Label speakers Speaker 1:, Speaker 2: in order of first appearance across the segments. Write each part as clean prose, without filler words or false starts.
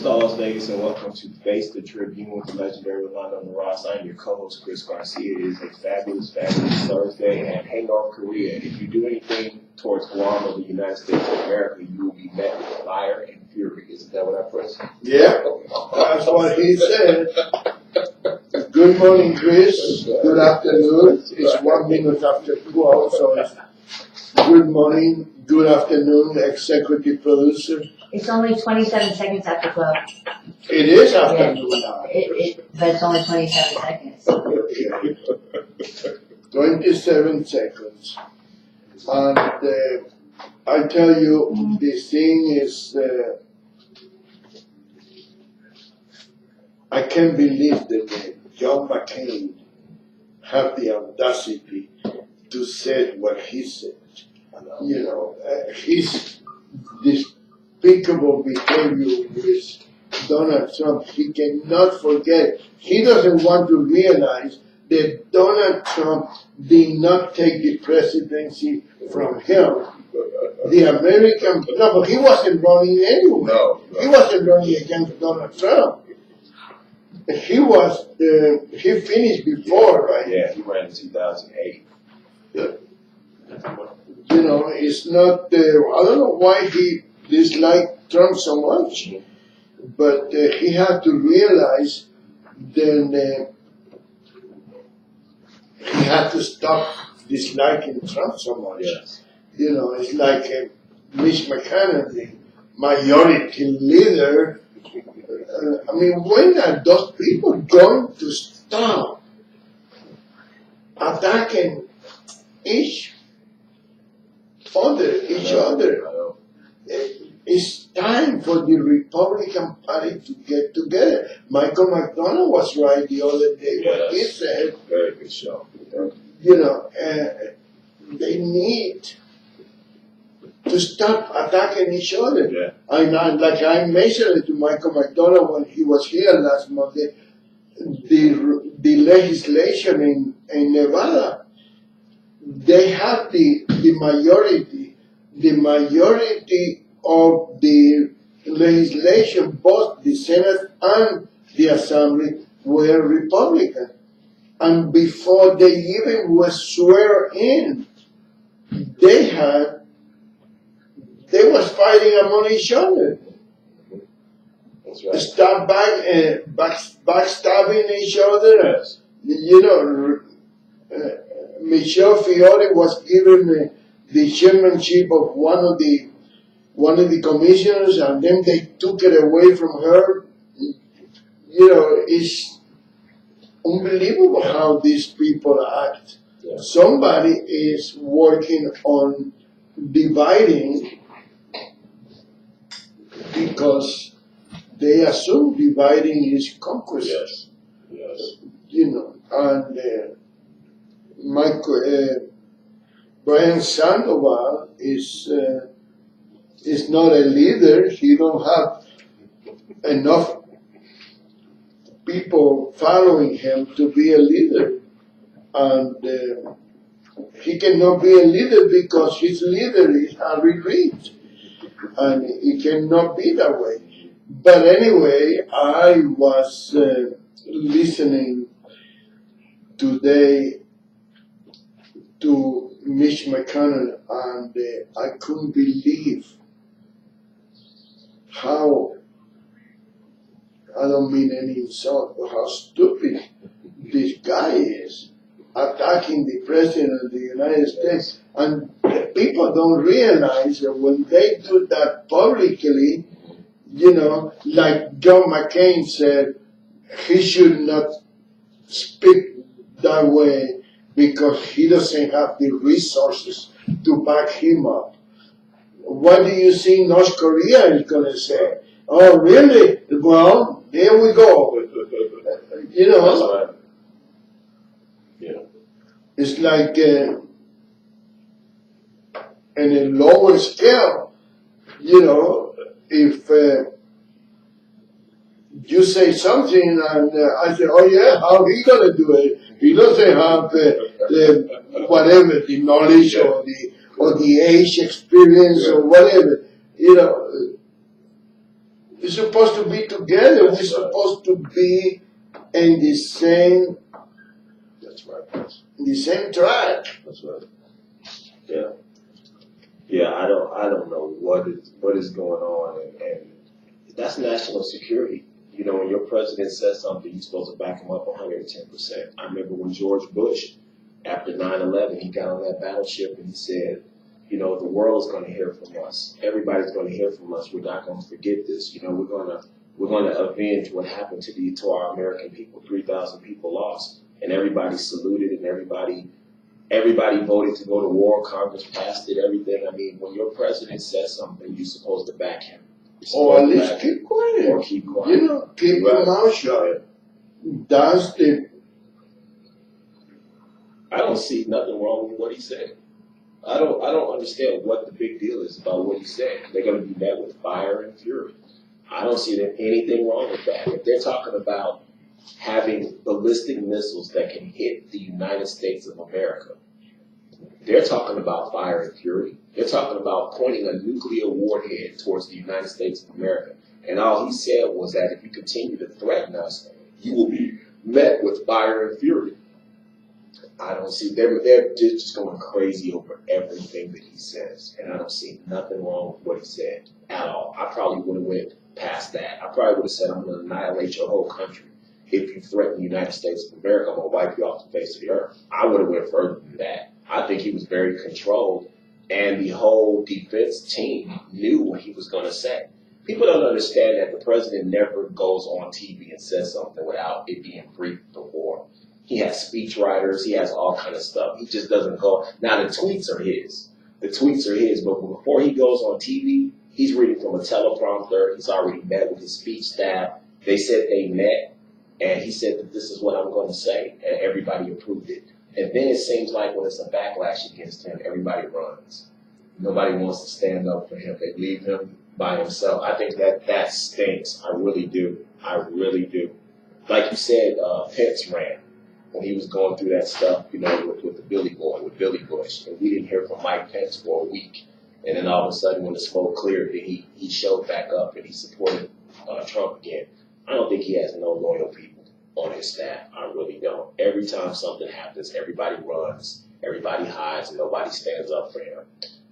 Speaker 1: Las Vegas, and welcome to Face the Tribune with the legendary Rolando Ross. I'm your co-host, Chris Garcia. It is a fabulous Thursday, and hey, North Korea, if you do anything towards Guam or the United States of America, you will be met with fire and fury. Isn't that what I pressed?
Speaker 2: Yeah, that's what he said. Good morning, Chris. Good afternoon. It's 1 minute after 12, so it's good morning, good afternoon, executive producer.
Speaker 3: It's only 27 seconds after 12.
Speaker 2: It is afternoon now.
Speaker 3: But it's only 27 seconds.
Speaker 2: 27 seconds. And I tell you, the thing is, I can't believe that John McCain had the audacity to say what he said. You know, his despicable behavior with Donald Trump, he cannot forget. He doesn't want to realize that Donald Trump did not take the presidency from him. The American, no, but he wasn't running anyway.
Speaker 1: No.
Speaker 2: He wasn't running against Donald Trump. He was, he finished before, right?
Speaker 1: Yeah, he ran in 2008.
Speaker 2: You know, it's not, I don't know why he disliked Trump so much, but he had to realize then he had to stop disliking Trump so much.
Speaker 1: Yes.
Speaker 2: You know, it's like Mitch McConnell, the majority leader. I mean, when are those people going to stop attacking each other? It's time for the Republican Party to get together. Michael McDonald was right the other day when he said,
Speaker 1: very good show.
Speaker 2: You know, they need to stop attacking each other.
Speaker 1: Yeah.
Speaker 2: Like I mentioned it to Michael McDonald when he was here last Monday, the legislation in Nevada, they have the majority of the legislation, both the Senate and the Assembly, were Republican. And before they even were sworn in, they was fighting among each other.
Speaker 1: That's right.
Speaker 2: Start backstabbing each other.
Speaker 1: Yes.
Speaker 2: You know, Michelle Fiore was given the chairmanship of one of the commissioners, and then they took it away from her. You know, it's unbelievable how these people act.
Speaker 1: Yeah.
Speaker 2: Somebody is working on dividing because they assume dividing is conquest.
Speaker 1: Yes. Yes.
Speaker 2: You know, and Brian Sandoval is not a leader. He don't have enough people following him to be a leader, and he cannot be a leader because his leader is Harry Reid, and he cannot be that way. But anyway, I was listening today to Mitch McConnell, and I couldn't believe how, I don't mean any insult, but how stupid this guy is, attacking the President of the United States. And people don't realize that when they do that publicly, you know, like John McCain said, he should not speak that way because he doesn't have the resources to back him up. What do you think North Korea is going to say? Oh, really? Well, here we go. You know,
Speaker 1: That's right. Yeah.
Speaker 2: It's like in a lower scale, you know, if you say something and I say, oh yeah, how he gonna do it? He doesn't have whatever, the knowledge or the age experience or whatever. You know, We're supposed to be together. We're supposed to be in the same
Speaker 1: That's right.
Speaker 2: the same track.
Speaker 1: That's right. Yeah. Yeah, I don't know what is going on, and that's national security. You know, when your president says something, you're supposed to back him up 110%. I remember when George Bush, after 9/11, he got on that battleship and he said, you know, the world is going to hear from us. Everybody's going to hear from us. We're not going to forget this. You know, we're going to avenge what happened to our American people. 3,000 people lost, and everybody saluted, and everybody voted to go to war. Congress passed it, everything. I mean, when your president says something, you're supposed to back him.
Speaker 2: Or at least keep quiet.
Speaker 1: Or keep quiet.
Speaker 2: You know, keep your mouth shut. That's the.
Speaker 1: I don't see nothing wrong with what he said. I don't understand what the big deal is about what he said. They're going to be met with fire and fury. I don't see anything wrong with that. If they're talking about having ballistic missiles that can hit the United States of America, they're talking about fire and fury. They're talking about pointing a nuclear warhead towards the United States of America. And all he said was that if you continue to threaten us, you will be met with fire and fury. I don't see, they're just going crazy over everything that he says. And I don't see nothing wrong with what he said at all. I probably would have went past that. I probably would have said, I'm going to annihilate your whole country. If you threaten the United States of America, I'm going to wipe you off the face of the earth. I would have went further than that. I think he was very controlled, and the whole defense team knew what he was going to say. People don't understand that the president never goes on TV and says something without it being briefed before. He has speech writers. He has all kind of stuff. He just doesn't go. Now, the tweets are his. The tweets are his, but before he goes on TV, he's reading from a teleprompter. He's already met with his speech staff. They said they met, and he said that this is what I'm going to say, and everybody approved it. And then it seems like when it's a backlash against him, everybody runs. Nobody wants to stand up for him. They leave him by himself. I think that stinks. I really do. I really do. Like you said, Pence ran when he was going through that stuff, you know, with the Billy Boy, with Billy Bush. And we didn't hear from Mike Pence for a week. And then all of a sudden, when the smoke cleared, he showed back up and he supported Trump again. I don't think he has no loyal people on his staff. I really don't. Every time something happens, everybody runs, everybody hides, and nobody stands up for him.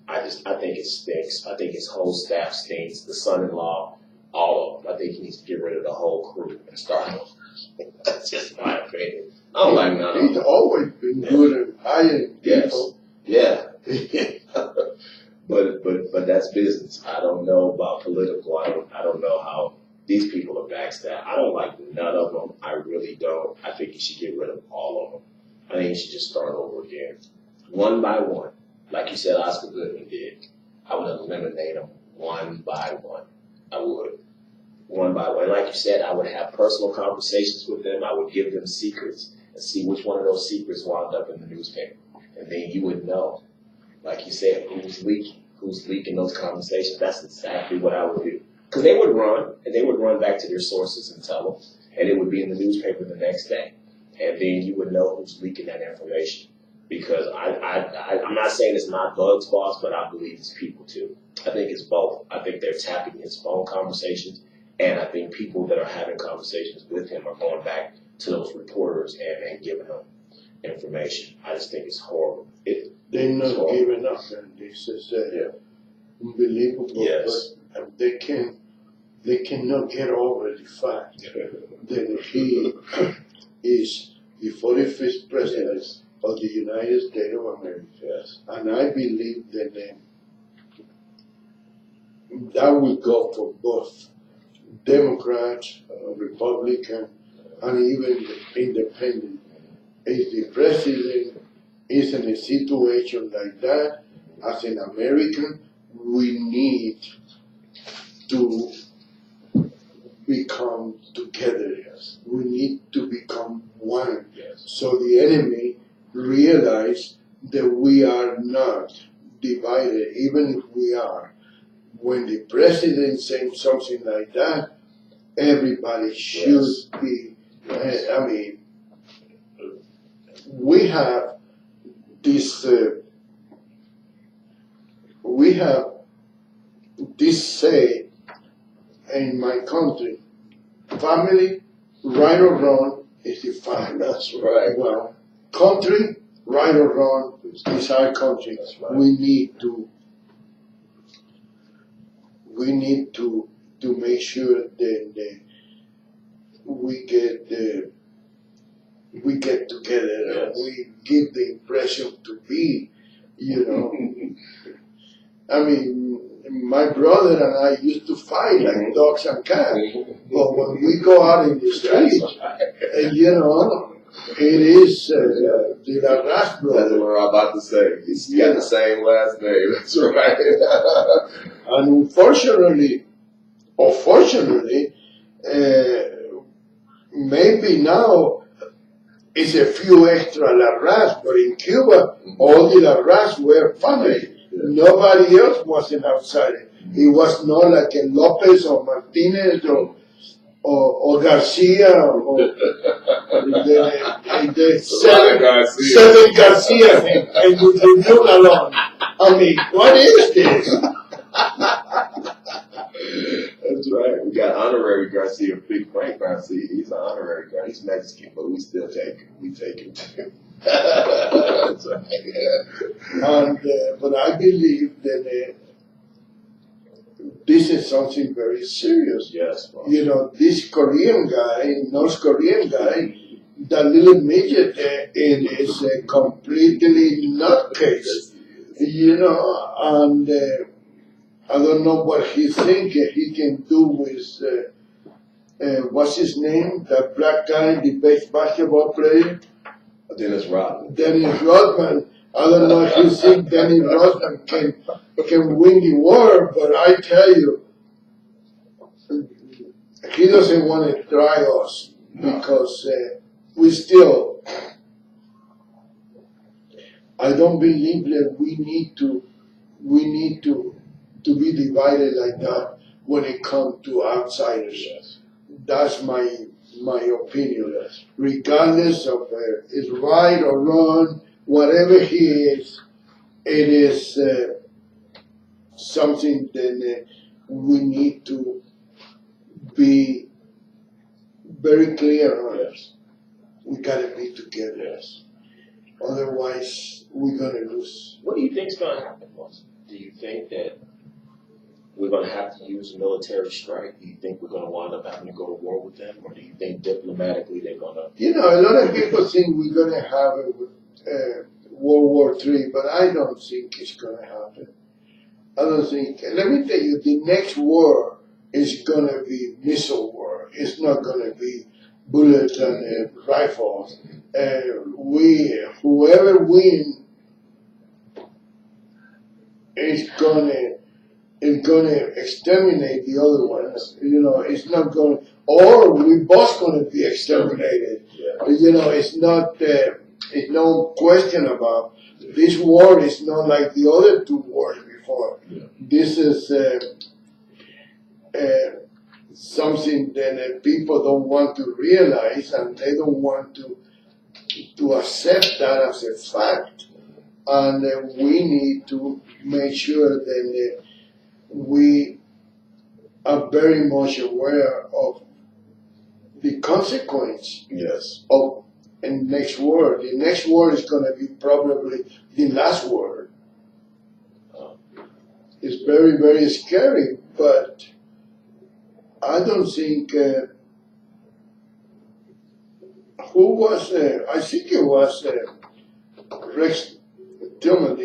Speaker 1: I think it stinks. I think his whole staff stinks. The son-in-law, all of them. I think he needs to get rid of the whole crew and start over. That's just my opinion. I don't like none of them.
Speaker 2: He's always been good at hiring people.
Speaker 1: Yeah. But that's business. I don't know about political. I don't know how these people are backstabbed. I don't like none of them. I really don't. I think you should get rid of all of them. I think you should just start over again. One by one. Like you said, Oscar Goodman did. I would eliminate them one by one. I would. One by one. Like you said, I would have personal conversations with them. I would give them secrets and see which one of those secrets wound up in the newspaper. And then you would know, like you said, who's leaking those conversations. That's exactly what I would do. Because they would run, and they would run back to their sources and tell them, and it would be in the newspaper the next day. And then you would know who's leaking that information. Because I'm not saying it's not Doug's boss, but I believe it's people too. I think it's both. I think they're tapping his phone conversations, and I think people that are having conversations with him are going back to those reporters and giving them information. I just think it's horrible.
Speaker 2: They're not giving up, and this is unbelievable.
Speaker 1: Yes.
Speaker 2: But they cannot get over the fact that he is the 45th president of the United States of America.
Speaker 1: Yes.
Speaker 2: And I believe that that will go for both Democrats, Republican, and even independent. If the president is in a situation like that, as an American, we need to become together. Yes. We need to become one.
Speaker 1: Yes.
Speaker 2: So the enemy realize that we are not divided, even if we are. When the president says something like that, everybody should be. I mean, we have this. We have this say in my country, family, right or wrong, is defined.
Speaker 1: That's right.
Speaker 2: Well, country, right or wrong, is our country.
Speaker 1: That's right.
Speaker 2: We need to make sure that we get together and
Speaker 1: Yes.
Speaker 2: we give the impression to be, you know. I mean, my brother and I used to fight like dogs and cats, but when we go out in the street, you know, it is the Larraz
Speaker 1: That's
Speaker 2: brother.
Speaker 1: what I'm about to say. He's got the same last name. That's right.
Speaker 2: And unfortunately, or fortunately, maybe now it's a few extra Larraz, but in Cuba, all the Larraz were family. Nobody else was an outsider. It was not like a Lopez or Martinez or Garcia or the seven Garcia and with the Tribune alone. I mean, what is this?
Speaker 1: That's right. We got honorary Garcia, Big Frank Garcia. He's an honorary Garcia. He's Mexican, but we still take him. We take him too. That's right.
Speaker 2: And but I believe that this is something very serious.
Speaker 1: Yes. Well,
Speaker 2: You know, this Korean guy, North Korean guy, that little midget, it is a completely nutcase. You know, and I don't know what he thinks he can do with, what's his name? That black guy, the best basketball player?
Speaker 1: Dennis Rodman.
Speaker 2: Dennis Rodman. I don't know if you think Dennis Rodman can win the war, but I tell you, he doesn't want to try us because we still, I don't believe that we need to be divided like that when it comes to outsiders.
Speaker 1: Yes.
Speaker 2: That's my opinion. Regardless of is right or wrong, whatever he is, it is something that we need to be very clear on.
Speaker 1: Yes.
Speaker 2: We gotta be together.
Speaker 1: Yes.
Speaker 2: Otherwise, we're gonna lose.
Speaker 1: What do you think's going to happen, Moses? Do you think that we're going to have to use military strike? Do you think we're going to wind up having to go to war with them? Or do you think diplomatically they're going to...
Speaker 2: You know, a lot of people think we're gonna have World War III, but I don't think it's gonna happen. I don't think. Let me tell you, the next war is gonna be missile war. It's not gonna be bullets and rifles. Whoever wins is gonna exterminate the other ones. You know, it's not going, or we both gonna be exterminated.
Speaker 1: Yeah.
Speaker 2: You know, it's not. It's no question about this war is not like the other two wars before.
Speaker 1: Yeah.
Speaker 2: This is something that people don't want to realize, and they don't want to accept that as a fact. And we need to make sure that we are very much aware of the consequence
Speaker 1: Yes.
Speaker 2: of the next war. The next war is going to be probably the last war. It's very, very scary, but I don't think who was I think it was Rex Tillman,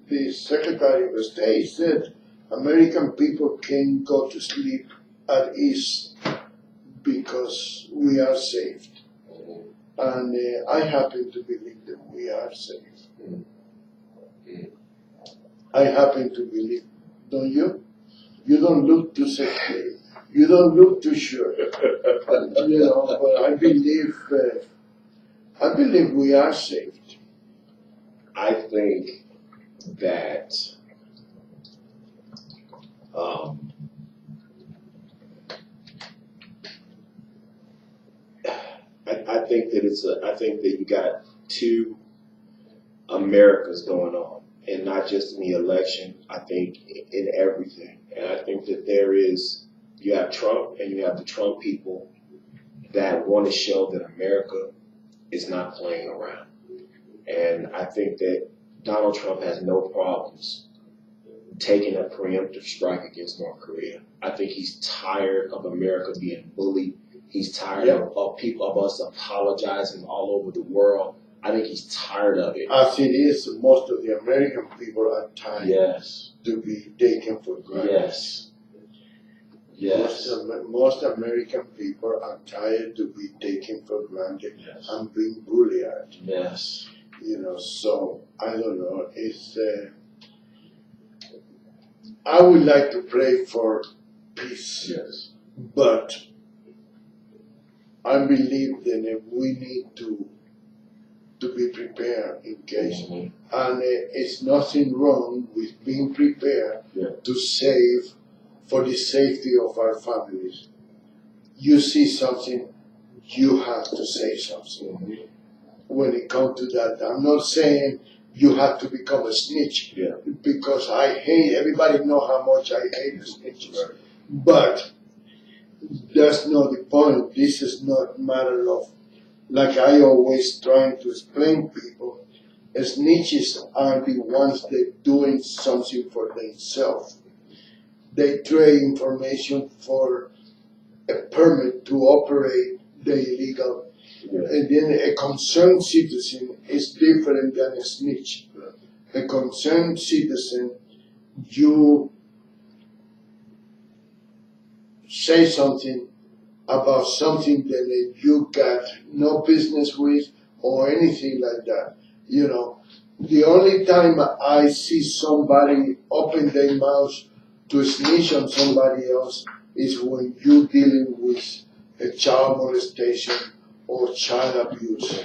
Speaker 2: the Secretary of State, said American people can go to sleep at ease because we are saved. And I happen to believe that we are saved. I happen to believe, don't you? You don't look too sexy. You don't look too sure. You know, but I believe we are saved.
Speaker 1: I think that I think that I think that you got two Americas going on, and not just in the election. I think in everything, and I think that there is You have Trump and you have the Trump people that want to show that America is not playing around. And I think that Donald Trump has no problems taking a preemptive strike against North Korea. I think he's tired of America being bullied. He's tired of us apologizing all over the world. I think he's tired of it.
Speaker 2: As it is, most of the American people are tired
Speaker 1: Yes.
Speaker 2: to be taken for granted.
Speaker 1: Yes. Yes.
Speaker 2: Most American people are tired to be taken for granted
Speaker 1: Yes.
Speaker 2: and being bullied.
Speaker 1: Yes.
Speaker 2: So I don't know. I would like to pray for peace.
Speaker 1: Yes.
Speaker 2: But I believe that we need to be prepared in case.
Speaker 1: Mhm.
Speaker 2: And it's nothing wrong with being prepared to save for the safety of our families. You see something, you have to say something.
Speaker 1: Mhm.
Speaker 2: When it comes to that, I'm not saying you have to become a snitch, because I hate, everybody know how much I hate the snitches.
Speaker 1: Right.
Speaker 2: But that's not the point. This is not a matter of, like I always trying to explain people, snitches are the ones that doing something for themselves. They trade information for a permit to operate the illegal. And then a concerned citizen is different than a snitch. A concerned citizen, you say something about something that you got no business with or anything like that. The only time I see somebody open their mouth to snitch on somebody else is when you're dealing with a child molestation or child abuse.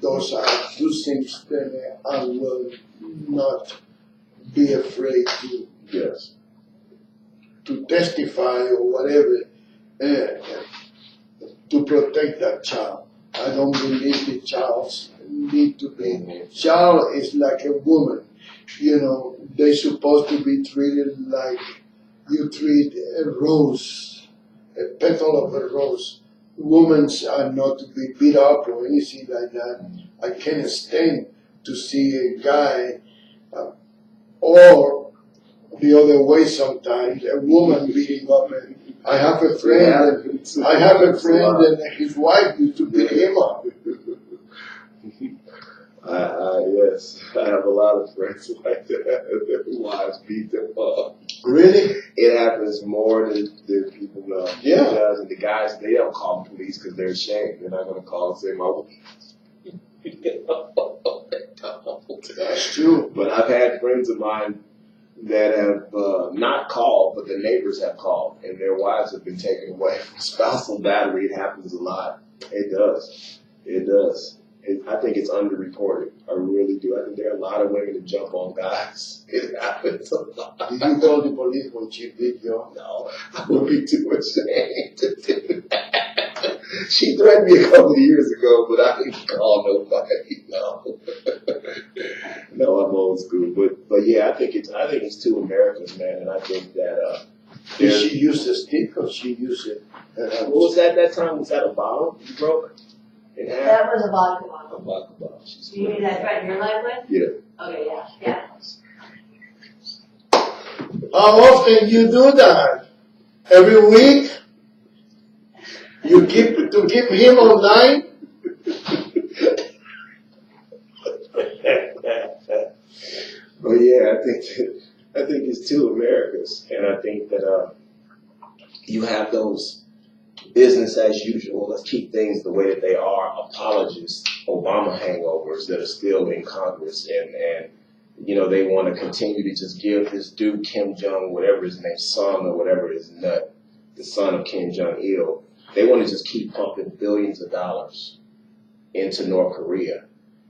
Speaker 2: Those are two things that I will not be afraid to testify or whatever to protect that child. I don't believe the child need to be. Child is like a woman. They're supposed to be treated like you treat a rose, a petal of a rose. Women are not to be beat up or anything like that. I can't stand to see a guy, or the other way sometimes, a woman beating up. I have a friend, and his wife used to beat him up.
Speaker 1: Yes, I have a lot of friends like that. Their wives beat them up.
Speaker 2: Really?
Speaker 1: It happens more than people know.
Speaker 2: Yeah.
Speaker 1: It does, and the guys, they don't call the police because they're ashamed. They're not going to call and say, my wife.
Speaker 2: That's true.
Speaker 1: But I've had friends of mine that have not called, but the neighbors have called, and their wives have been taken away from spousal battery. It happens a lot. It does. It does. I think it's underreported. I really do. I think there are a lot of women that jump on guys. It happens a lot.
Speaker 2: Did you call the police when she beat you up?
Speaker 1: No, I would be too ashamed to do that. She threatened me a couple of years ago, but I didn't call nobody. No, no, I'm old school. But yeah, I think it's two Americans, man, and I think that
Speaker 2: Did she use a stick or she used it?
Speaker 1: What was that time? Was that a bomb you broke?
Speaker 3: That was a vodka
Speaker 1: A
Speaker 3: bottle.
Speaker 1: vodka bomb.
Speaker 3: You mean that threatened your life with?
Speaker 1: Yeah.
Speaker 3: Okay, yeah.
Speaker 2: How often you do that? Every week? You keep him online?
Speaker 1: But yeah, I think it's two Americas, and I think that you have those business as usual. Let's keep things the way that they are. Apologists, Obama hangovers that are still in Congress, and they want to continue to just give this dude Kim Jong, whatever his name, son or whatever his nut, the son of Kim Jong Il. They want to just keep pumping billions of dollars into North Korea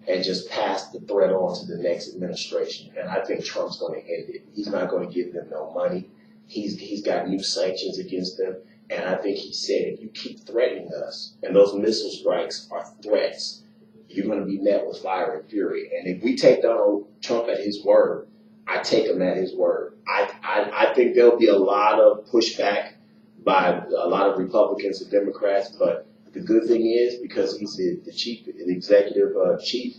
Speaker 1: and just pass the threat on to the next administration. And I think Trump's going to end it. He's not going to give them no money. He's got new sanctions against them. And I think he said, if you keep threatening us, and those missile strikes are threats, you're going to be met with fire and fury. And if we take Donald Trump at his word, I take him at his word. I think there'll be a lot of pushback by a lot of Republicans and Democrats. But the good thing is, because he's the executive chief,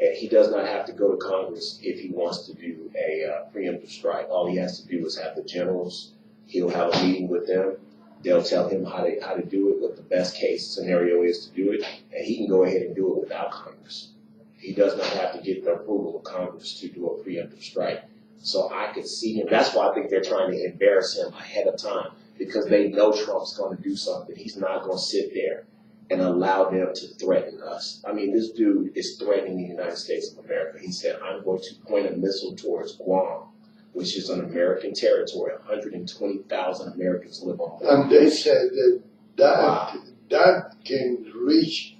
Speaker 1: and he does not have to go to Congress if he wants to do a preemptive strike. All he has to do is have the generals. He'll have a meeting with them. They'll tell him how to do it, what the best case scenario is to do it, and he can go ahead and do it without Congress. He does not have to get the approval of Congress to do a preemptive strike. So I could see him. That's why I think they're trying to embarrass him ahead of time, because they know Trump's going to do something. He's not going to sit there and allow them to threaten us. I mean, this dude is threatening the United States of America. He said, I'm going to point a missile towards Guam, which is an American territory. 120,000 Americans live on Guam.
Speaker 2: And they said that can reach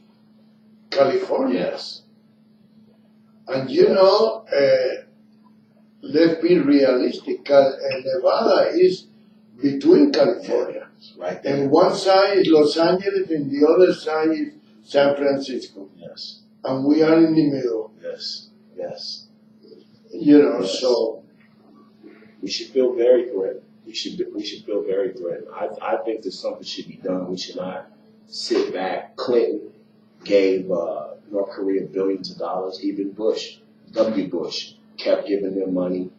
Speaker 2: California.
Speaker 1: Yes.
Speaker 2: And let's be realistic. Nevada is between California.
Speaker 1: Right there.
Speaker 2: And one side is Los Angeles and the other side is San Francisco.
Speaker 1: Yes.
Speaker 2: And we are in the middle.
Speaker 1: Yes. Yes.
Speaker 2: Yes. So
Speaker 1: we should feel very threatened. We should feel very threatened. I think that something should be done. We should not sit back. Clinton gave North Korea billions of dollars. Even Bush, W. Bush, kept giving them money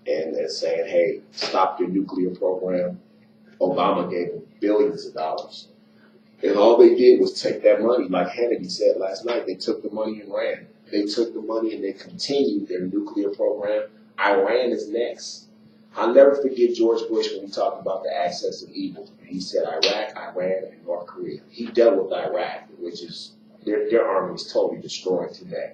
Speaker 1: and saying, hey, stop your nuclear program. Obama gave them billions of dollars. And all they did was take that money, like Hannity said last night, they took the money and ran. They took the money and they continued their nuclear program. Iran is next. I'll never forget George Bush when he talked about the axis of evil. He said Iraq, Iran, and North Korea. He dealt with Iraq, which is, their army is totally destroyed today.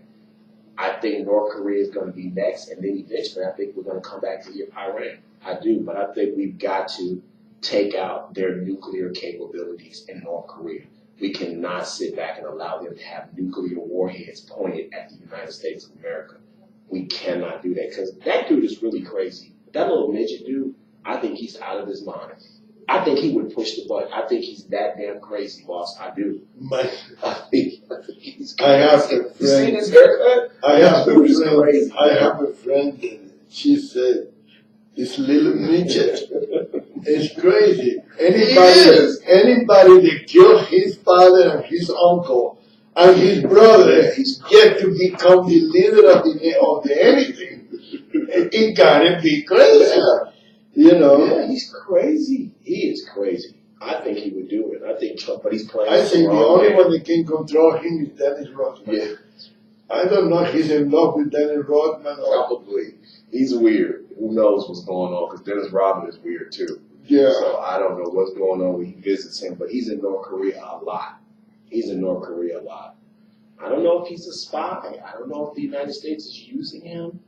Speaker 1: I think North Korea is going to be next, and then eventually I think we're going to come back to Iran. I do, but I think we've got to take out their nuclear capabilities in North Korea. We cannot sit back and allow them to have nuclear warheads pointed at the United States of America. We cannot do that, because that dude is really crazy. That little midget dude, I think he's out of his mind. I think he would push the button. I think he's that damn crazy, boss. I do. I think he's crazy.
Speaker 2: I have a friend.
Speaker 1: You seen his haircut?
Speaker 2: I have
Speaker 1: crazy.
Speaker 2: I have a friend, and she said, this little midget is crazy. Anybody that killed his father and his uncle and his brother yet to become the leader of the anything, it gotta be crazy.
Speaker 1: Yeah, he's crazy. He is crazy. I think he would do it. I think Trump, but he's playing.
Speaker 2: I think the only one that can control him is Dennis Rodman.
Speaker 1: Yeah.
Speaker 2: I don't know if he's in love with Dennis Rodman or.
Speaker 1: Probably. He's weird. Who knows what's going on? Because Dennis Rodman is weird too.
Speaker 2: Yeah.
Speaker 1: So I don't know what's going on when he visits him, but he's in North Korea a lot. He's in North Korea a lot. I don't know if he's a spy. I don't know if the United States is using him.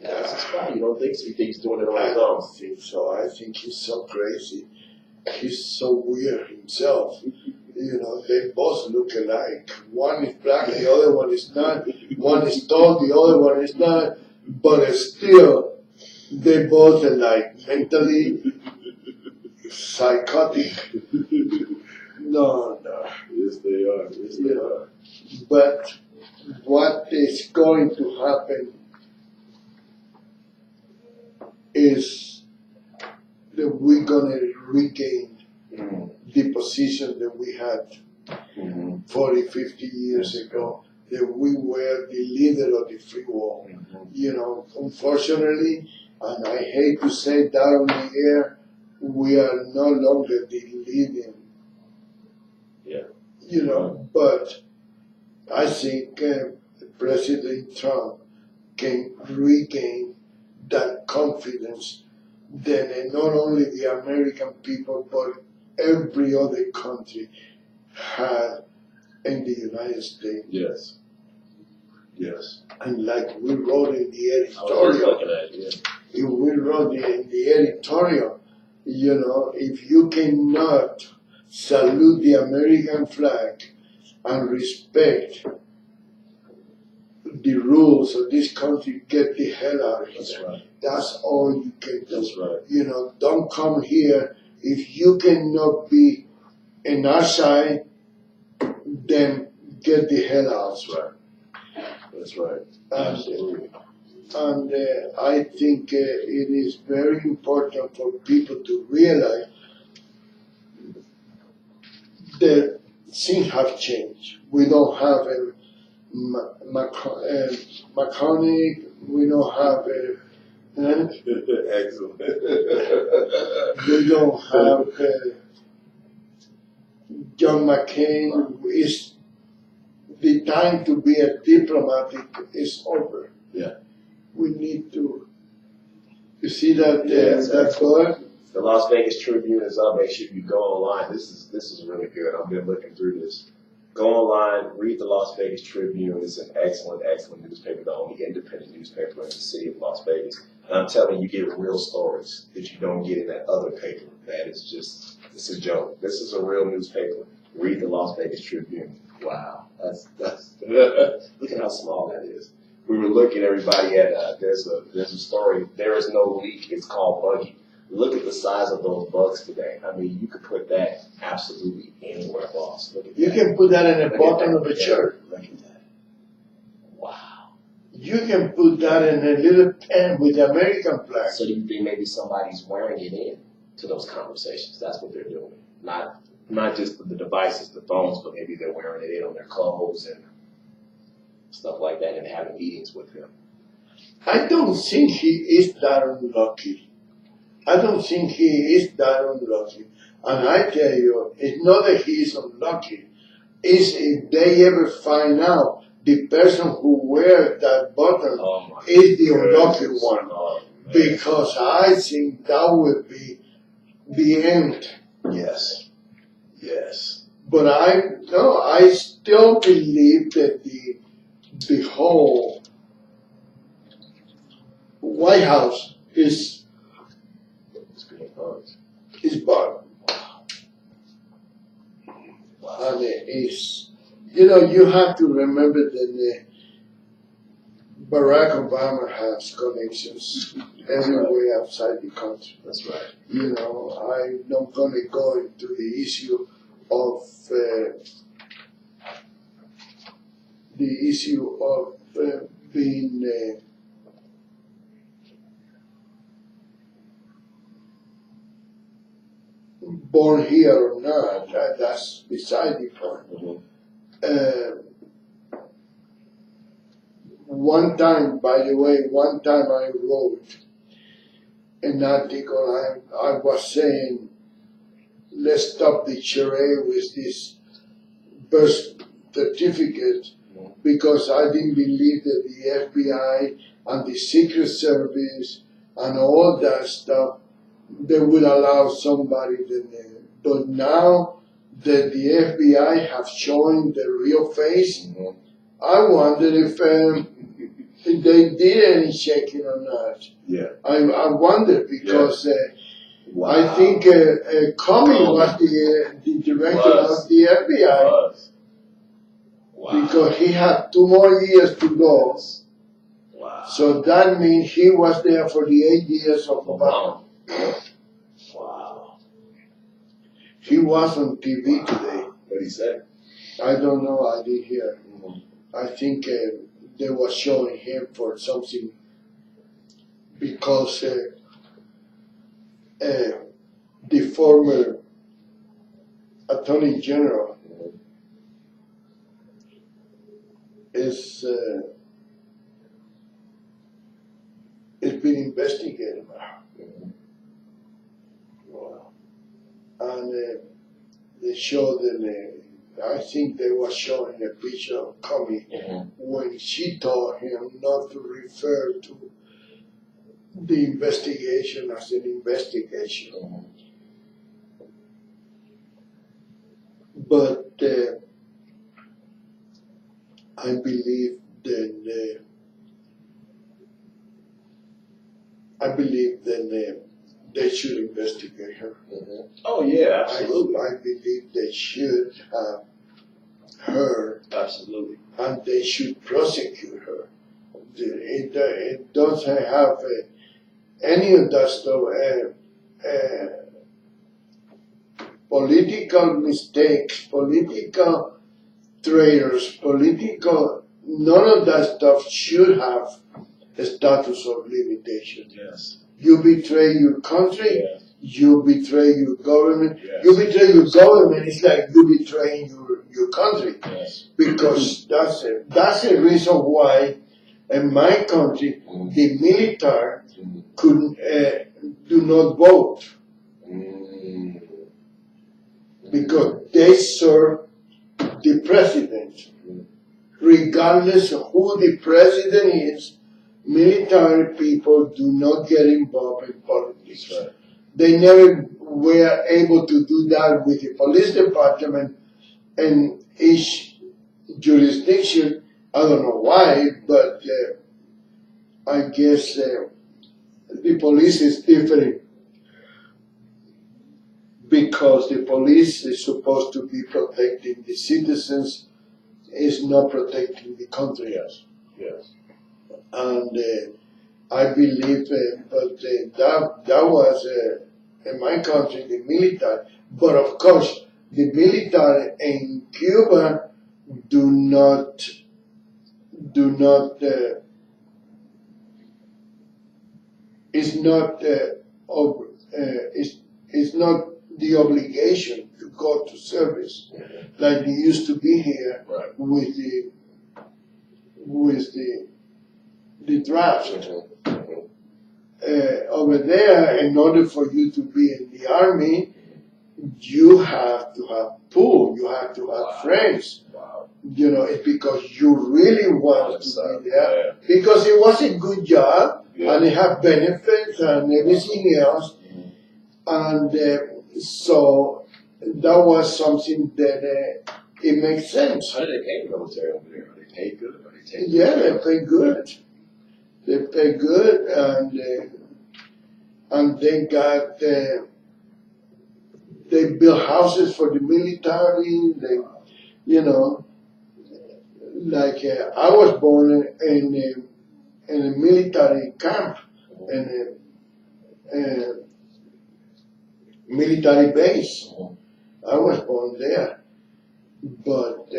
Speaker 1: That's a spy. You don't think so? You think he's doing it on
Speaker 2: I
Speaker 1: his own?
Speaker 2: don't think so. I think he's so crazy. He's so weird himself. They both look alike. One is black, the other one is not. One is tall, the other one is not. But still, they both are like mentally psychotic. No.
Speaker 1: Yes, they are. Yes, they are.
Speaker 2: But what is going to happen is that we're going to regain the position that we had 40, 50 years ago, that we were the leader of the free world. Unfortunately, and I hate to say that on the air, we are no longer the leading.
Speaker 1: Yeah.
Speaker 2: But I think President Trump can regain that confidence that not only the American people, but every other country had in the United States.
Speaker 1: Yes. Yes.
Speaker 2: And like we wrote in the
Speaker 1: I was
Speaker 2: editorial,
Speaker 1: looking at it,
Speaker 2: if we wrote in the editorial, if you cannot salute the American flag and respect the rules of this country, get the hell out of here.
Speaker 1: That's right.
Speaker 2: That's all you can do.
Speaker 1: That's right.
Speaker 2: Don't come here. If you cannot be in our side, then get the hell out.
Speaker 1: That's right. That's right.
Speaker 2: Absolutely. And I think it is very important for people to realize the things have changed. We don't have a mechanic. We don't have a.
Speaker 1: Excellent.
Speaker 2: We don't have John McCain. Is the time to be a diplomatic is over.
Speaker 1: Yeah.
Speaker 2: We need to. You see that
Speaker 1: Yes,
Speaker 2: that book?
Speaker 1: The Las Vegas Tribune is up. Make sure you go online. This is really good. I've been looking through this. Go online, read the Las Vegas Tribune. It's an excellent newspaper, the only independent newspaper in the city of Las Vegas. And I'm telling you, you get real stories that you don't get in that other paper. That is just, it's a joke. This is a real newspaper. Read the Las Vegas Tribune. Wow, that's look at how small that is. We were looking, everybody, at there's a story. There is no leak. It's called Buggy. Look at the size of those bugs today. I mean, you could put that absolutely anywhere, boss. Look at
Speaker 2: You
Speaker 1: that.
Speaker 2: can put that in the
Speaker 1: Look
Speaker 2: bottom
Speaker 1: at
Speaker 2: of a
Speaker 1: that.
Speaker 2: shirt.
Speaker 1: Look at that. Wow.
Speaker 2: You can put that in a little pen with the American flag.
Speaker 1: So you think maybe somebody's wearing it in to those conversations? That's what they're doing. Not just the devices, the phones, but maybe they're wearing it in on their clothes and stuff like that and having meetings with him.
Speaker 2: I don't think he is that unlucky. I don't think he is that unlucky. And I tell you, it's not that he is unlucky. It's if they ever find out the person who wears that button is the unlucky one.
Speaker 1: Oh,
Speaker 2: Because I think that would be the end.
Speaker 1: yes. Yes.
Speaker 2: But I still believe that the whole White House is bought. And it's, you have to remember that Barack Obama has connections everywhere outside the country.
Speaker 1: That's right.
Speaker 2: I'm not going to go into the issue of being born here or not. That's beside the point. One time I wrote an article. I was saying, let's stop the charade with this birth certificate, because I didn't believe that the FBI and the Secret Service and all that stuff, they would allow somebody to name. But now that the FBI have shown the real face, I wonder if they did any checking or not.
Speaker 1: Yeah.
Speaker 2: I wonder because
Speaker 1: Wow.
Speaker 2: I think Comey was the director of the FBI.
Speaker 1: Wow.
Speaker 2: Because he had 2 more years to go.
Speaker 1: Wow.
Speaker 2: So that means he was there for the 8 years of Obama.
Speaker 1: Wow.
Speaker 2: He was on TV today.
Speaker 1: What did he say?
Speaker 2: I don't know, I didn't hear. I think they were showing him for something because the former Attorney General is being investigated now. And they showed them, I think they were showing a picture of Comey when she told him not to refer to the investigation as an investigation. But I believe that they should investigate her.
Speaker 1: Oh yeah, absolutely.
Speaker 2: I believe they should have her.
Speaker 1: Absolutely.
Speaker 2: And they should prosecute her. It doesn't have any of that stuff. Political mistakes, political traitors, none of that stuff should have a status of limitation.
Speaker 1: Yes.
Speaker 2: You betray your country, you betray your government.
Speaker 1: Yes.
Speaker 2: You betray your government, it's like you betraying your country.
Speaker 1: Yes.
Speaker 2: Because that's a reason why in my country the military couldn't do not vote, because they serve the president. Regardless of who the president is, military people do not get involved in politics.
Speaker 1: Right.
Speaker 2: They never were able to do that with the police department in each jurisdiction. I don't know why, but I guess the police is different, because the police is supposed to be protecting the citizens, is not protecting the country.
Speaker 1: Yes. Yes.
Speaker 2: And I believe, but that was in my country the military. But of course, the military in Cuba do not is not is not the obligation to go to service like it used to be here.
Speaker 1: Right.
Speaker 2: with the draft. Over there, in order for you to be in the army, you have to have pull, you have to have friends.
Speaker 1: Wow.
Speaker 2: You know, it's because you really want to be there.
Speaker 1: Yeah.
Speaker 2: Because it was a good job,
Speaker 1: Yeah.
Speaker 2: and it had benefits and everything else. And so that was something that it makes sense.
Speaker 1: How do they pay the military over there? Are they paid good? Are they taken
Speaker 2: Yeah,
Speaker 1: care
Speaker 2: they
Speaker 1: of?
Speaker 2: pay good. They pay good, and they got they build houses for the military. They, you know, like I was born in a military camp, in a military base. I was born there, but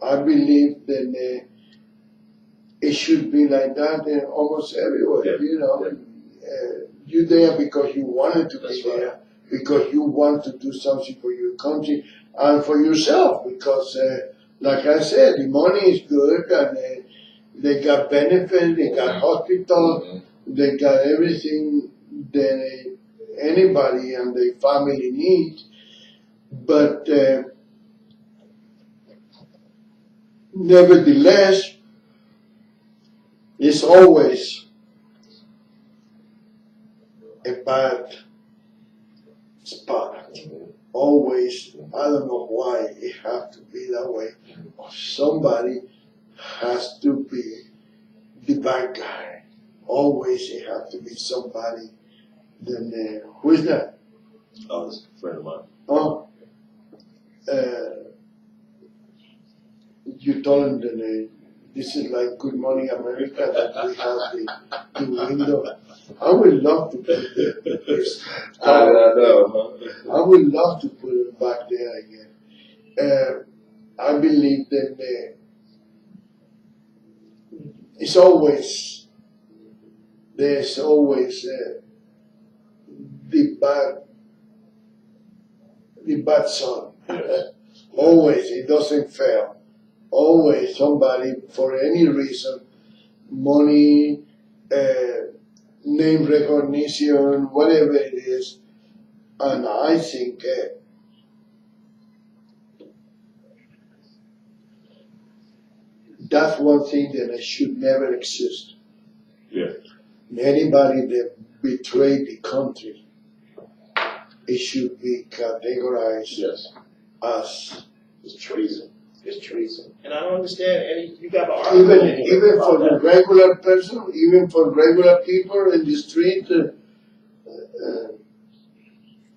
Speaker 2: I believe that it should be like that in almost everywhere.
Speaker 1: Yeah.
Speaker 2: You know, you're there because you wanted to
Speaker 1: That's
Speaker 2: be
Speaker 1: right.
Speaker 2: there, because you want to do something for your country and for yourself. Because, like I said, the money is good, and they got benefits, they got hospital, they got everything that anybody and their family needs. But nevertheless, it's always a bad spot. Always, I don't know why it has to be that way. Somebody has to be the bad guy. Always it has to be somebody. Then who is that?
Speaker 1: Oh, this is a friend of mine.
Speaker 2: Oh, you told him that this is like Good Morning America, that we have the window. I would love to put this.
Speaker 1: I know.
Speaker 2: I would love to put it back there again. I believe that it's always, there's always the bad son.
Speaker 1: Yes.
Speaker 2: Always, it doesn't fail. Always somebody, for any reason, money, name recognition, whatever it is. And I think that's one thing that should never exist.
Speaker 1: Yeah.
Speaker 2: Anybody that betrayed the country, it should be categorized
Speaker 1: Yes.
Speaker 2: as
Speaker 1: It's treason. It's treason. And I don't understand. And you got an argument
Speaker 2: even for the
Speaker 1: about that.
Speaker 2: regular person, even for regular people in the street,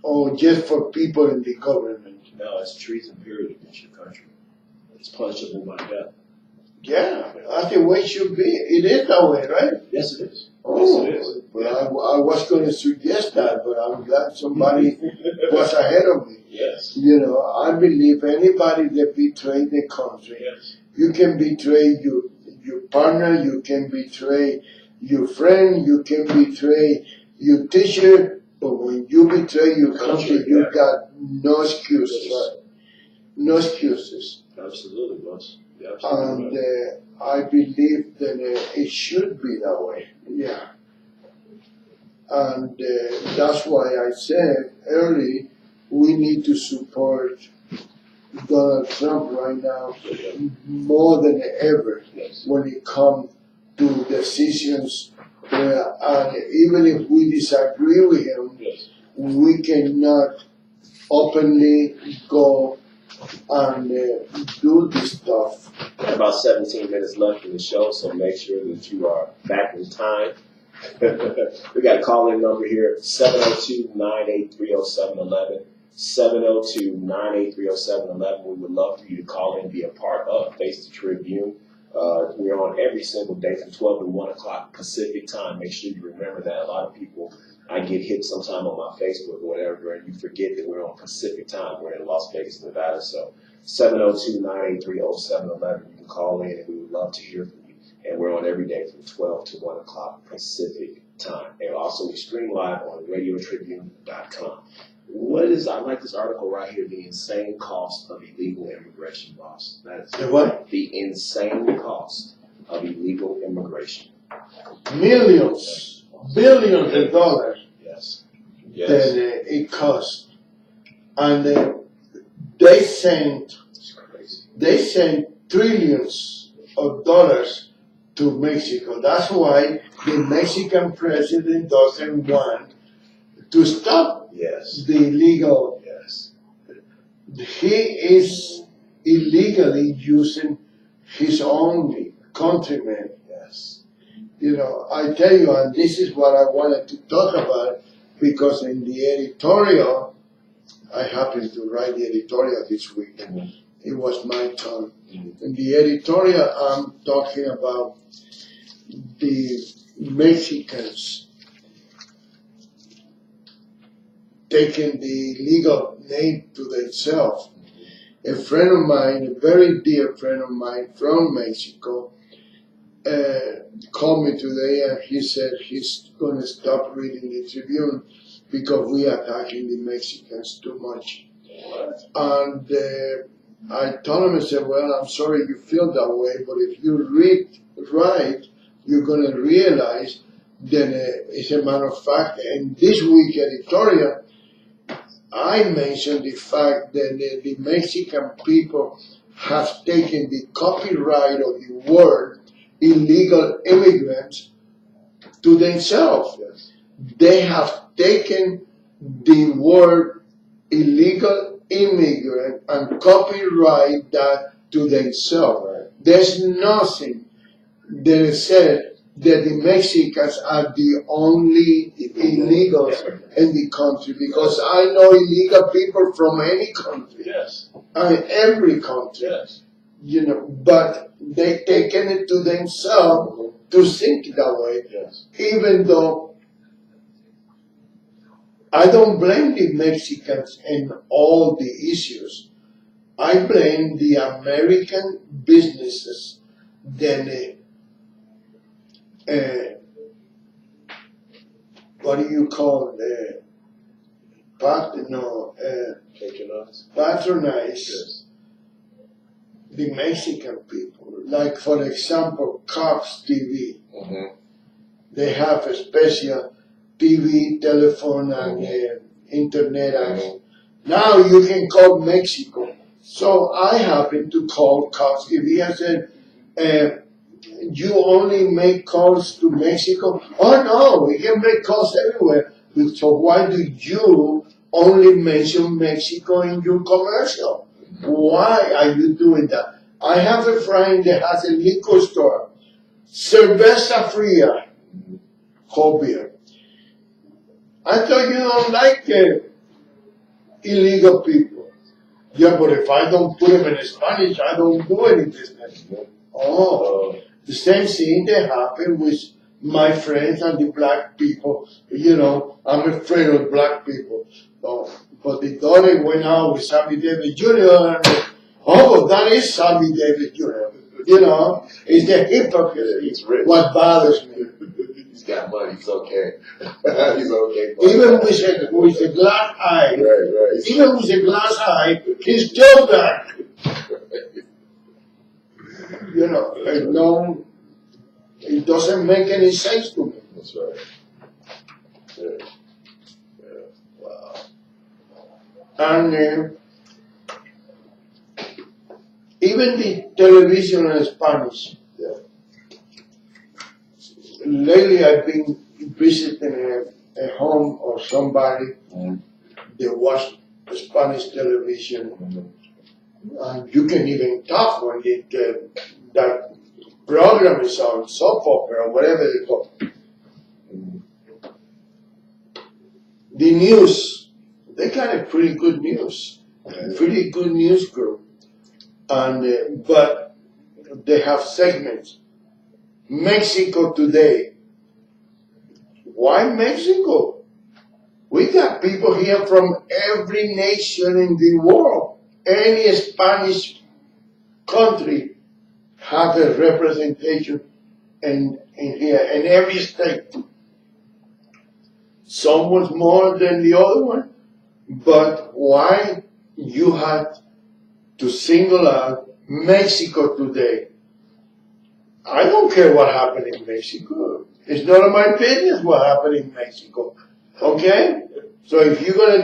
Speaker 2: or just for people in the government.
Speaker 1: No, it's treason, period, against your country. It's punishable by death.
Speaker 2: Yeah, that's the way it should be. It is that way, right?
Speaker 1: Yes, it is.
Speaker 2: Oh,
Speaker 1: Yes, it is.
Speaker 2: well, I was going to suggest that, but I'm glad somebody was ahead of me.
Speaker 1: Yes.
Speaker 2: You know, I believe anybody that betrayed the country,
Speaker 1: Yes.
Speaker 2: you can betray your partner, you can betray your friend, you can betray You teacher, but when you betray your country, you got no excuses. No excuses.
Speaker 1: Absolutely, boss.
Speaker 2: And I believe that it should be that way. Yeah. And that's why I said early, we need to support Donald Trump right now more than ever when it comes to decisions. And even if we disagree with him, we cannot openly go and do this stuff.
Speaker 1: We have about 17 minutes left in the show, so make sure that you are back in time. We got a call-in number here, 702-983-0711. 702-983-0711. We would love for you to call in and be a part of Face the Tribune. We're on every single day from 12 to 1 o'clock Pacific time. Make sure you remember that. A lot of people, I get hit sometime on my Facebook or whatever, and you forget that we're on Pacific time. We're in Las Vegas, Nevada. So 702-983-0711. You can call in, and we would love to hear from you. And we're on every day from 12 to 1 o'clock Pacific time. And also we stream live on radiotribune.com. I like this article right here, the insane cost of illegal immigration, boss. That's
Speaker 2: The what?
Speaker 1: The insane cost of illegal immigration.
Speaker 2: Millions, billions of dollars
Speaker 1: Yes.
Speaker 2: that it costs. And they sent trillions of dollars to Mexico. That's why the Mexican president doesn't want to stop the illegal. He is illegally using his own countrymen. You know, I tell you, and this is what I wanted to talk about, because in the editorial, I happened to write the editorial this week. It was my turn. In the editorial, I'm talking about the Mexicans taking the legal name to themselves. A friend of mine, a very dear friend of mine from Mexico, called me today and he said he's going to stop reading the Tribune because we are attacking the Mexicans too much. And I told him, I said, well, I'm sorry you feel that way, but if you read right, you're going to realize that it's a matter of fact. And this week editorial, I mentioned the fact that the Mexican people have taken the copyright of the word illegal immigrants to themselves. They have taken the word illegal immigrant and copyright that to themselves. There's nothing that said that the Mexicans are the only illegals in the country, because I know illegal people from any country, every country, you know, but they taken it to themselves to think that way, even though I don't blame the Mexicans in all the issues. I blame the American businesses that what do you call it? Patronize the Mexican people. Like, for example, Cox TV. They have a special TV, telephone, and internet access. Now you can call Mexico. So I happened to call Cox TV and said, you only make calls to Mexico? Oh no, we can make calls everywhere. So why do you only mention Mexico in your commercial? Why are you doing that? I have a friend that has a liquor store, Cerveza Fria, whole beer. I thought you don't like illegal people. Yeah, but if I don't put them in Spanish, I don't do any business. Oh, the same thing that happened with my friends and the black people. You know, I'm afraid of black people. But the daughter went out with Sammy Davis Jr. and oh, that is Sammy Davis Jr. You know, it's the hypocrisy. What bothers me.
Speaker 4: He's got money. He's okay. He's okay.
Speaker 2: Even with a glass eye,
Speaker 4: Right.
Speaker 2: even with a glass eye, he's still black. You know, it doesn't make any sense to me.
Speaker 4: That's right. Yeah. Wow.
Speaker 2: And even the television in Spanish.
Speaker 4: Yeah.
Speaker 2: Lately, I've been visiting a home of somebody that watch Spanish television, and you can even talk when that program is on, soap opera or whatever they call it. The news, they got a pretty good news, pretty good news group, and but they have segments. Mexico today. Why Mexico? We got people here from every nation in the world. Any Spanish country have a representation in here, in every state. Some was more than the other one, but why you had to single out Mexico today? I don't care what happened in Mexico. It's none of my business what happened in Mexico. Okay? So if you're gonna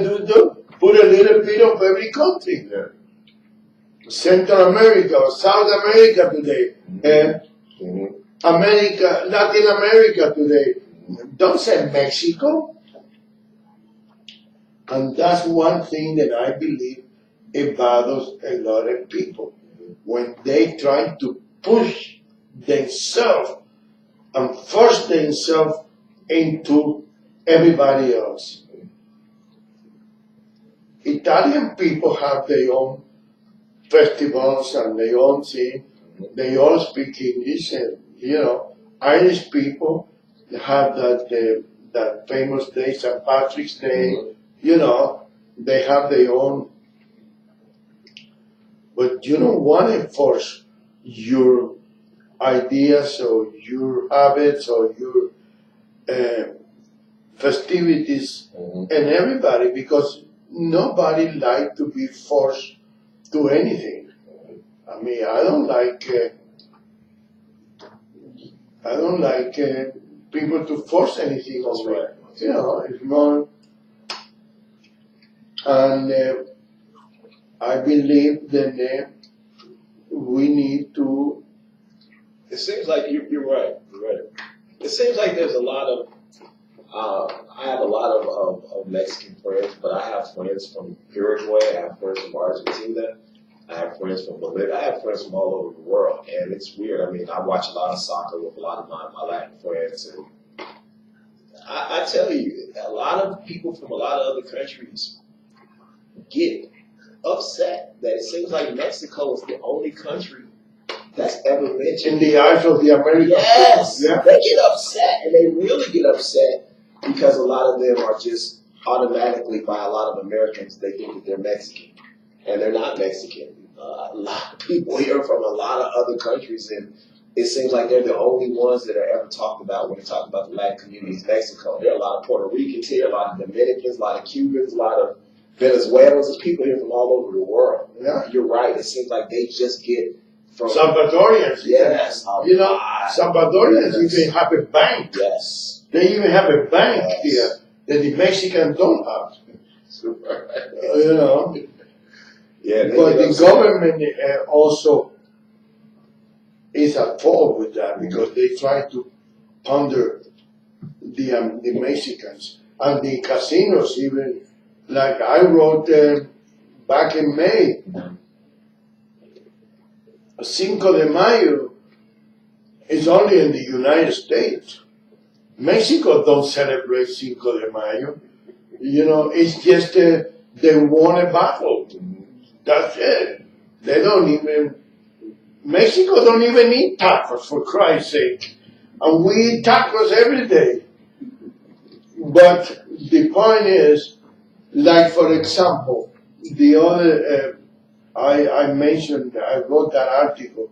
Speaker 2: put a little bit of every country.
Speaker 4: Yeah.
Speaker 2: Central America or South America today. America, Latin America today. Don't say Mexico. And that's one thing that I believe it bothers a lot of people. When they try to push themselves and force themselves into everybody else. Italian people have their own festivals and their own thing. They all speak English, and Irish people have that famous day, St. Patrick's Day. They have their own. But you don't want to force your ideas or your habits or your festivities and everybody, because nobody likes to be forced to anything. I mean, I don't like people to force anything on me. It's not. And I believe that we need to.
Speaker 1: It seems like you're right. You're right. It seems like there's a lot of. I have a lot of Mexican friends, but I have friends from Uruguay. I have friends from Argentina. I have friends from Bolivia. I have friends from all over the world, and it's weird. I mean, I watch a lot of soccer with a lot of my Latin friends, and I tell you, a lot of people from a lot of other countries get upset that it seems like Mexico is the only country that's ever mentioned.
Speaker 2: In the eyes of the Americans.
Speaker 1: Yes,
Speaker 2: yeah.
Speaker 1: They get upset, and they really get upset because a lot of them are just automatically, by a lot of Americans, they think that they're Mexican, and they're not Mexican. A lot of people here from a lot of other countries, and it seems like they're the only ones that are ever talked about when they talk about the Latin communities. Mexico. There are a lot of Puerto Ricans here, a lot of Dominicans, a lot of Cubans, a lot of Venezuelans. There's people here from all over the world.
Speaker 2: Yeah.
Speaker 1: You're right. It seems like they just get from
Speaker 2: Salvadorians.
Speaker 1: Yes.
Speaker 2: Salvadorians even have a bank.
Speaker 1: Yes.
Speaker 2: They even have a bank here that the Mexicans don't have.
Speaker 1: Yeah,
Speaker 2: but the government also is at fault with that, because they try to ponder the Mexicans and the casinos. Even like I wrote back in May, Cinco de Mayo is only in the United States. Mexico don't celebrate Cinco de Mayo. It's just they won a battle. That's it. They don't even. Mexico don't even eat tacos, for Christ's sake, and we eat tacos every day. But the point is, like for example, the other I mentioned, I wrote that article,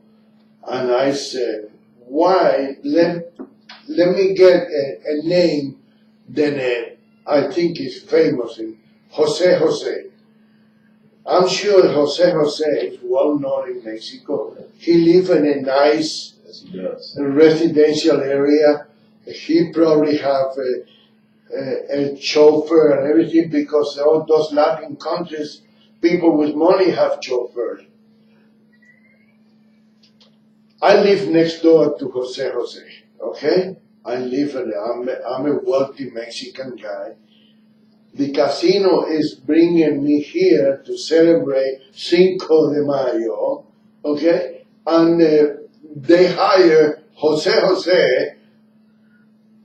Speaker 2: and I said, why let let me get a name that I think is famous in Jose. I'm sure Jose is well known in Mexico. He lives in a nice
Speaker 1: Yes, he does.
Speaker 2: residential area. He probably have a chauffeur and everything because all those Latin countries, people with money have chauffeurs. I live next door to Jose, okay? I'm a wealthy Mexican guy. The casino is bringing me here to celebrate Cinco de Mayo, okay? And they hire Jose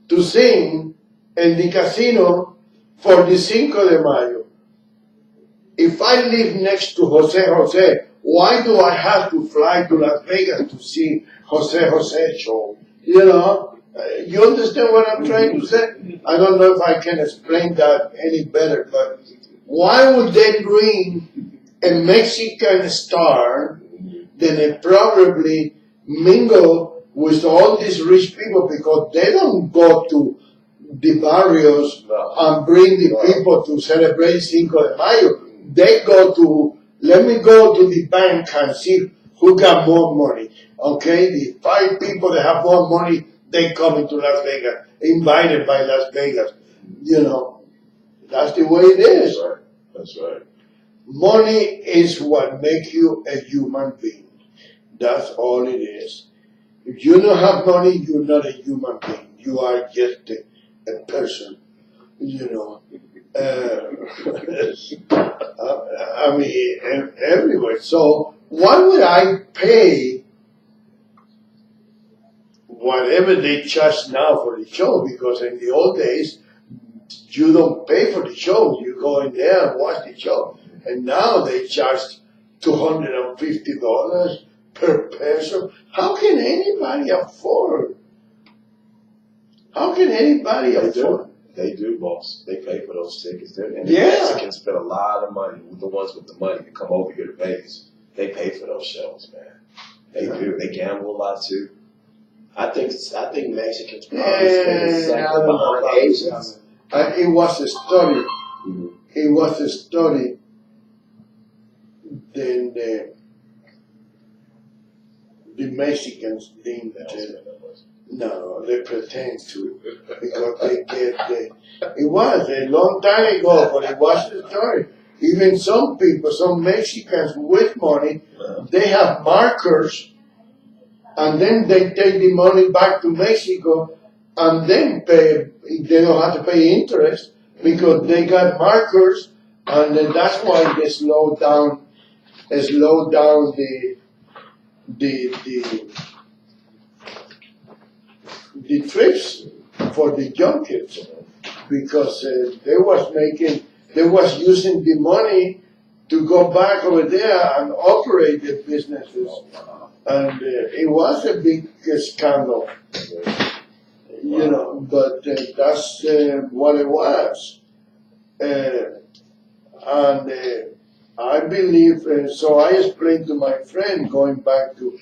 Speaker 2: to sing in the casino for the Cinco de Mayo. If I live next to Jose, why do I have to fly to Las Vegas to see Jose show? You know? You understand what I'm trying to say? I don't know if I can explain that any better, but why would they bring a Mexican star then they probably mingle with all these rich people because they don't go to the barrios and bring the people to celebrate Cinco de Mayo. They go to, let me go to the bank and see who got more money. Okay, the 5 people that have more money, they come into Las Vegas, invited by Las Vegas. You know, that's the way it is.
Speaker 1: That's right.
Speaker 2: Money is what makes you a human being. That's all it is. If you don't have money, you're not a human being. You are just a person, you know. I mean, everywhere. So why would I pay whatever they charge now for the show? Because in the old days, you don't pay for the show. You go in there and watch the show. And now they charge $250 per person. How can anybody afford? How can anybody afford?
Speaker 1: They do, boss. They pay for those tickets. And
Speaker 2: Yeah.
Speaker 1: the Mexicans spend a lot of money. The ones with the money to come over here to Vegas, they pay for those shows, man. They do. They gamble a lot too. I think Mexicans probably spend the second behind Asians.
Speaker 2: It was a study. It was a study. Then the Mexicans think no, they pretend to because they get it was a long time ago, but it was a story. Even some people, some Mexicans with money, they have markers, and then they take the money back to Mexico, and then pay. They don't have to pay interest because they got markers, and then that's why they slow down the trips for the young kids because they was using the money to go back over there and operate the businesses, and it was a big scandal, you know. But that's what it was, and I believe. So I explained to my friend going back to.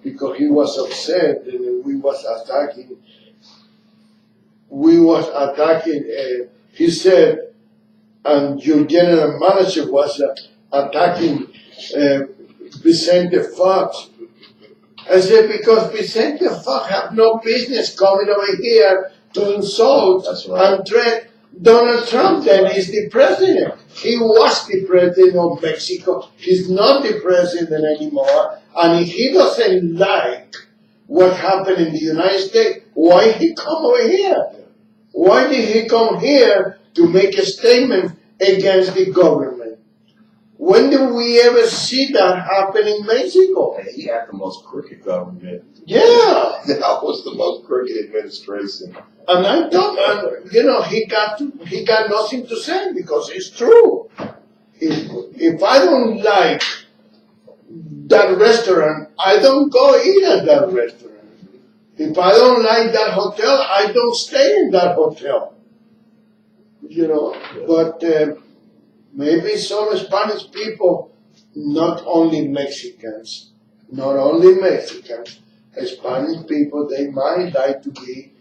Speaker 2: Because he was upset and we was attacking, he said, and your general manager was attacking Vicente Fox. I said, because Vicente Fox have no business coming over here to insult and threat Donald Trump. Then he's the president. He was the president of Mexico. He's not the president anymore. And if he doesn't like what happened in the United States, why he come over here? Why did he come here to make a statement against the government? When did we ever see that happen in Mexico?
Speaker 1: And he had the most crooked government.
Speaker 2: Yeah.
Speaker 1: That was the most crooked administration.
Speaker 2: And I thought, you know, he got nothing to say because it's true. If I don't like that restaurant, I don't go eat at that restaurant. If I don't like that hotel, I don't stay in that hotel. You know, but maybe some Spanish people, not only Mexicans, Spanish people, they might like to be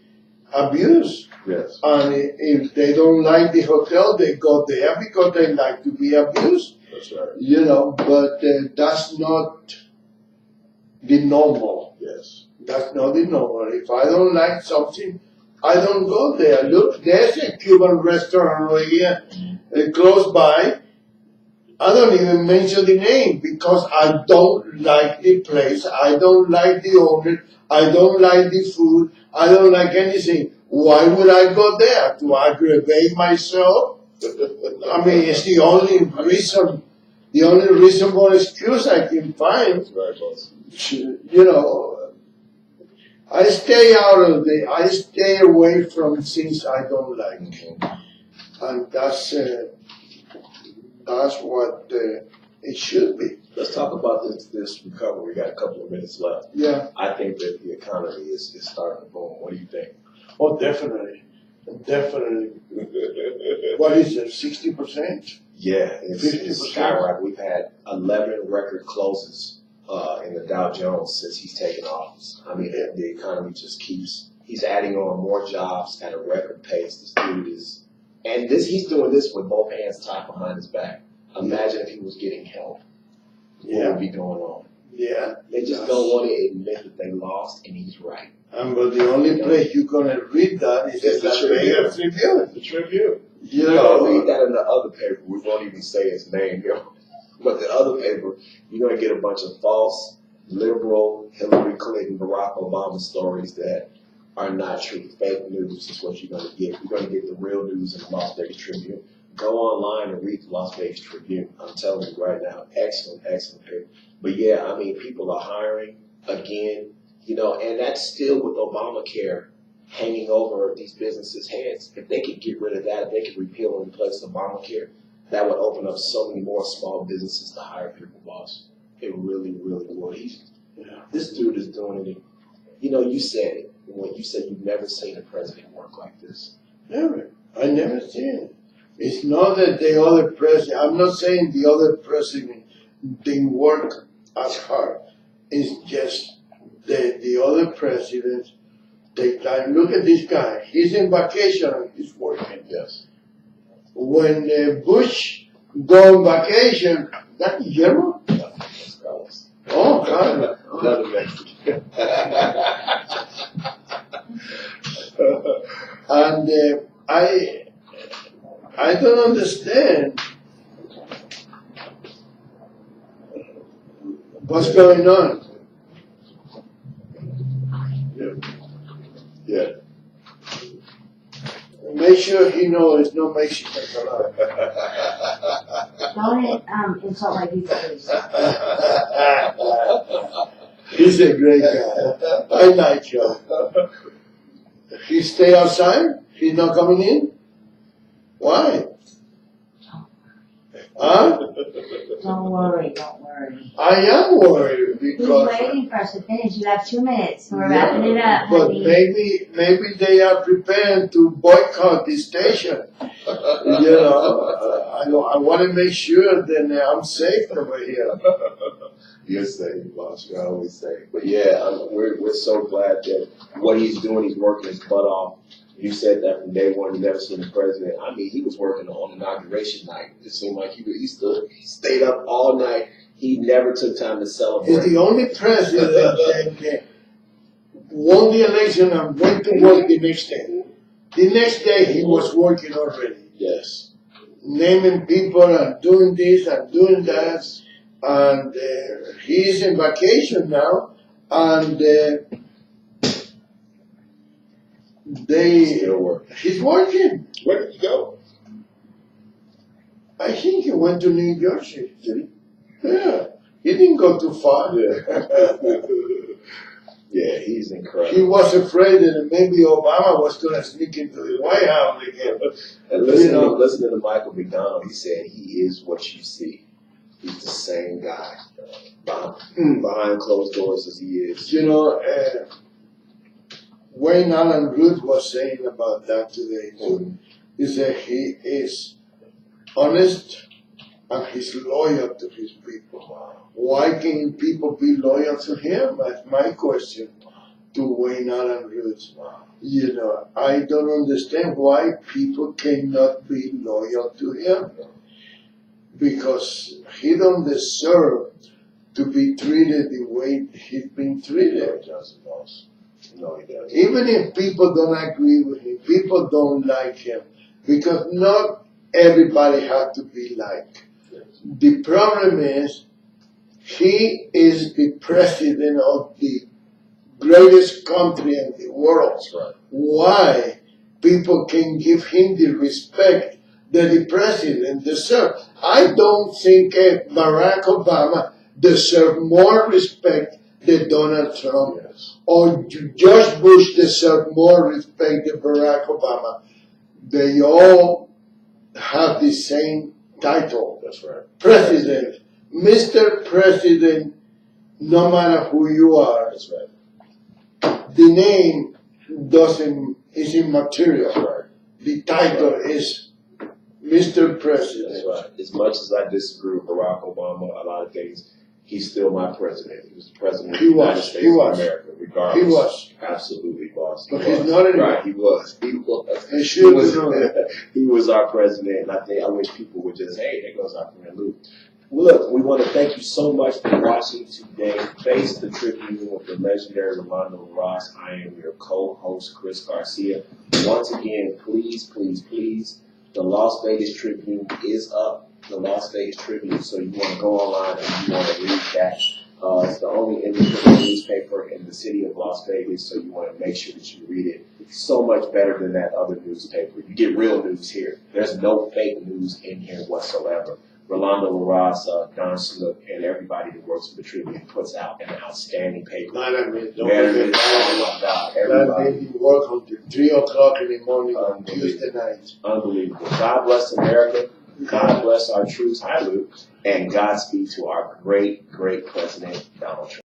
Speaker 2: abuse.
Speaker 4: Yes.
Speaker 2: And if they don't like the hotel, they go there because they like to be abused.
Speaker 4: That's right.
Speaker 2: You know, but that's not the normal.
Speaker 4: Yes.
Speaker 2: That's not the normal. If I don't like something, I don't go there. Look, there's a Cuban restaurant right here close by. I don't even mention the name because I don't like the place. I don't like the owner. I don't like the food. I don't like anything. Why would I go there? To aggravate myself? I mean, it's the only reasonable excuse I can find.
Speaker 4: That's right, boss.
Speaker 2: You know, I stay away from things I don't like. And that's what it should be.
Speaker 1: Let's talk about this recovery. We got a couple of minutes left.
Speaker 2: Yeah.
Speaker 1: I think that the economy is starting to boom. What do you think?
Speaker 2: Oh, definitely. Definitely. What is it, 60%?
Speaker 1: Yeah, it's
Speaker 2: 50%.
Speaker 1: skyrocketed. We've had 11 record closes in the Dow Jones since he's taken office. I mean, the economy just he's adding on more jobs at a record pace. This dude is, and he's doing this with both hands tied behind his back. Imagine if he was getting help. What would be going on?
Speaker 2: Yeah.
Speaker 1: They just don't want to admit that they lost, and he's right.
Speaker 2: But the only place you're going to read that is
Speaker 1: It's
Speaker 2: the
Speaker 1: the
Speaker 2: Vegas Tribune.
Speaker 1: The Tribune.
Speaker 2: You
Speaker 1: You're
Speaker 2: know,
Speaker 1: gonna read that in the other paper. We won't even say his name here. But the other paper, you're gonna get a bunch of false, liberal, Hillary Clinton, Barack Obama stories that are not true. Fake news is what you're gonna get. You're gonna get the real news in the Las Vegas Tribune. Go online and read the Las Vegas Tribune. I'm telling you right now, excellent, excellent paper. But yeah, I mean, people are hiring again, you know, and that's still with Obamacare hanging over these businesses' heads. If they could get rid of that, if they could repeal and replace Obamacare, that would open up so many more small businesses to hire people, boss. It really, really would. This dude is doing it. You know, you said it when you said you've never seen a president work like this.
Speaker 2: Never. I never seen it. It's not that the other president, I'm not saying the other president didn't work as hard. It's just that the other presidents take time. Look at this guy. He's in vacation and he's working.
Speaker 1: Yes.
Speaker 2: When Bush go on vacation, that Guillermo?
Speaker 1: That's Carlos.
Speaker 2: Oh, God.
Speaker 1: Another Mexican.
Speaker 2: And I don't understand what's going on.
Speaker 1: Yeah.
Speaker 2: Make sure he knows no Mexicans allowed.
Speaker 3: Don't insult my pizza, please.
Speaker 2: He's a great guy. I like him. He stay outside? He's not coming in? Why? Huh?
Speaker 3: Don't worry, don't worry.
Speaker 2: I am worried
Speaker 3: He's
Speaker 2: because.
Speaker 3: waiting for us to finish. You have 2 minutes. We're wrapping it up,
Speaker 2: But
Speaker 3: honey.
Speaker 2: maybe they are preparing to boycott the station. You know, I want to make sure that I'm safe over here.
Speaker 1: You're safe, boss. You're always safe. But yeah, we're so glad that what he's doing, he's working his butt off. You said that from day one, you never seen the president. I mean, he was working on inauguration night. It seemed like he stayed up all night. He never took time to celebrate.
Speaker 2: He's the only president that won the election and went to work the next day. The next day he was working already.
Speaker 1: Yes.
Speaker 2: Naming people and doing this and doing that. And he's in vacation now. And
Speaker 1: Still working.
Speaker 2: he's working.
Speaker 1: Where did he go?
Speaker 2: I think he went to New Jersey.
Speaker 1: Did he?
Speaker 2: Yeah. He didn't go too far.
Speaker 1: Yeah, he's incredible.
Speaker 2: He was afraid that maybe Obama was going to sneak into the White House again.
Speaker 1: And listen to Michael McDonald. He said he is what you see. He's the same guy behind closed doors as he is.
Speaker 2: You know, Wayne Allen Root was saying about that today too. He said he is honest and he's loyal to his people. Why can't people be loyal to him? That's my question. to Wayne Allen Roots. You know, I don't understand why people cannot be loyal to him, because he don't deserve to be treated the way he's been treated.
Speaker 4: No, he doesn't.
Speaker 2: Even if people don't agree with him, people don't like him, because not everybody has to be liked. The problem is, he is the president of the greatest country in the world.
Speaker 4: That's right.
Speaker 2: Why people can give him the respect that the president deserves? I don't think Barack Obama deserves more respect than Donald Trump,
Speaker 4: Yes.
Speaker 2: or George Bush deserves more respect than Barack Obama. They all have the same title.
Speaker 4: That's right.
Speaker 2: President, Mr. President, no matter who you are.
Speaker 4: That's right.
Speaker 2: The name is immaterial.
Speaker 4: That's right.
Speaker 2: The title is Mr. President.
Speaker 1: That's right. As much as I disagree with Barack Obama, a lot of things, he's still my president. He was the president of the United States of America, regardless.
Speaker 2: He was.
Speaker 1: Absolutely, boss.
Speaker 2: But he's not anymore.
Speaker 1: Right, he was. He was.
Speaker 2: He should
Speaker 1: was,
Speaker 2: know that.
Speaker 1: He was our president, and I wish people would just, hey, there goes our friend Luke. Look, we want to thank you so much for watching today. Face the Tribune with the legendary Rolando Ross. I am your co-host, Chris Garcia. Once again, please, please, please, the Las Vegas Tribune is up. The Las Vegas Tribune, so you want to go online and you want to read that. It's the only independent newspaper in the city of Las Vegas, so you want to make sure that you read it. It's so much better than that other newspaper. You get real news here. There's no fake news in here whatsoever. Rolando Ross, Don Snook, and everybody that works for the Tribune puts out an outstanding paper.
Speaker 2: Man, I mean, don't
Speaker 1: Better
Speaker 2: forget
Speaker 1: than, oh my God,
Speaker 2: that
Speaker 1: everybody.
Speaker 2: they work until 3 o'clock in the morning on Tuesday nights.
Speaker 1: Unbelievable. God bless America. God bless our troops. Hi, Luke. And Godspeed to our great, great President, Donald Trump.